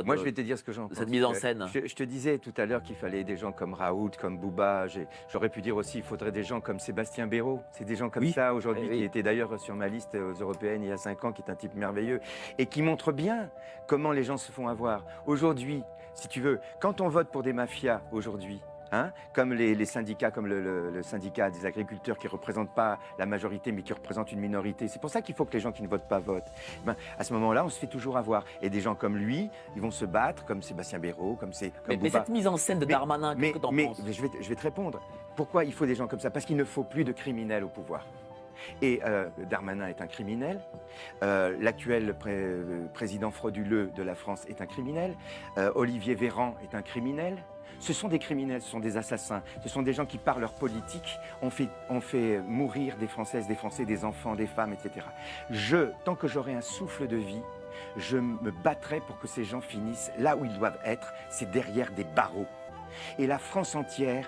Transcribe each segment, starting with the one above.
Moi, je vais te dire ce que j'en de pense. cette mise en scène? Je te disais tout à l'heure qu'il fallait des gens comme Raoult, comme Booba. J'aurais pu dire aussi qu'il faudrait des gens comme Sébastien Béraud. C'est des gens comme Oui, ça oui, aujourd'hui, qui oui. était d'ailleurs sur ma liste aux Européennes il y a 5 ans, qui est un type merveilleux et qui montre bien comment les gens se font avoir. Aujourd'hui, si tu veux, quand on vote pour des mafias aujourd'hui, hein, comme les syndicats, comme le syndicat des agriculteurs qui ne représentent pas la majorité mais qui représentent une minorité. C'est pour ça qu'il faut que les gens qui ne votent pas votent. Ben, à ce moment-là, on se fait toujours avoir. Et des gens comme lui, ils vont se battre, comme Sébastien Béraud, comme Mais Bouba. cette mise en scène de Darmanin, qu'est-ce que tu en penses? Je vais te répondre. Pourquoi il faut des gens comme ça? Parce qu'il ne faut plus de criminels au pouvoir. Et Darmanin est un criminel. L'actuel président frauduleux de la France est un criminel. Olivier Véran est un criminel. Ce sont des criminels, ce sont des assassins, ce sont des gens qui, par leur politique, ont fait mourir des Françaises, des Français, des enfants, des femmes, etc. Tant que j'aurai un souffle de vie, je me battrai pour que ces gens finissent là où ils doivent être, c'est derrière des barreaux. Et la France entière,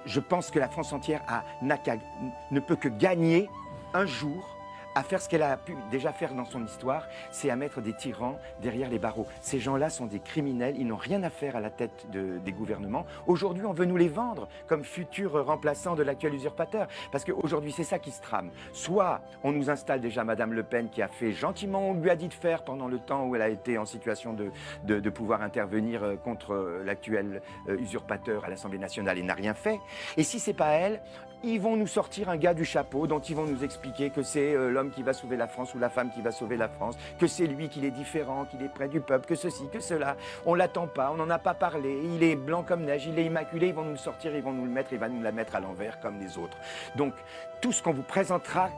je pense que la France entière ne peut que gagner un jour à faire ce qu'elle a pu déjà faire dans son histoire, c'est à mettre des tyrans derrière les barreaux. Ces gens-là sont des criminels, ils n'ont rien à faire à la tête des gouvernements. Aujourd'hui, on veut nous les vendre comme futurs remplaçants de l'actuel usurpateur. Parce qu'aujourd'hui, c'est ça qui se trame. Soit on nous installe déjà Madame Le Pen qui a fait gentiment, on lui a dit de faire pendant le temps où elle a été en situation de pouvoir intervenir contre l'actuel usurpateur à l'Assemblée nationale et n'a rien fait. Et si c'est pas elle, ils vont nous sortir un gars du chapeau dont ils vont nous expliquer que c'est l'homme qui va sauver la France ou la femme qui va sauver la France, que c'est lui qu'il est différent, qu'il est près du peuple, que ceci, que cela. On l'attend pas, on n'en a pas parlé, il est blanc comme neige, il est immaculé, ils vont nous le sortir, ils vont nous le mettre, ils vont nous la mettre à l'envers comme les autres. Donc tout ce qu'on vous présentera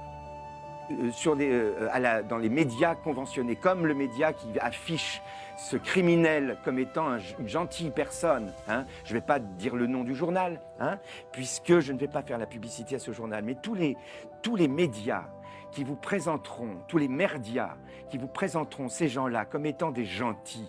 dans les médias conventionnés, comme le média qui affiche ce criminel comme étant une gentille personne, hein. Je ne vais pas dire le nom du journal, hein, puisque je ne vais pas faire la publicité à ce journal, mais tous les médias qui vous présenteront, tous les merdias qui vous présenteront ces gens-là comme étant des gentils,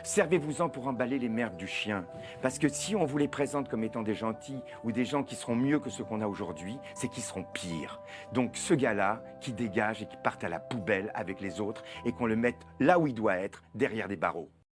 servez-vous-en pour emballer les merdes du chien. Parce que si on vous les présente comme étant des gentils ou des gens qui seront mieux que ceux qu'on a aujourd'hui, c'est qu'ils seront pires. Donc ce gars-là, qui dégage et qui parte à la poubelle avec les autres et qu'on le mette là où il doit être, derrière des barreaux.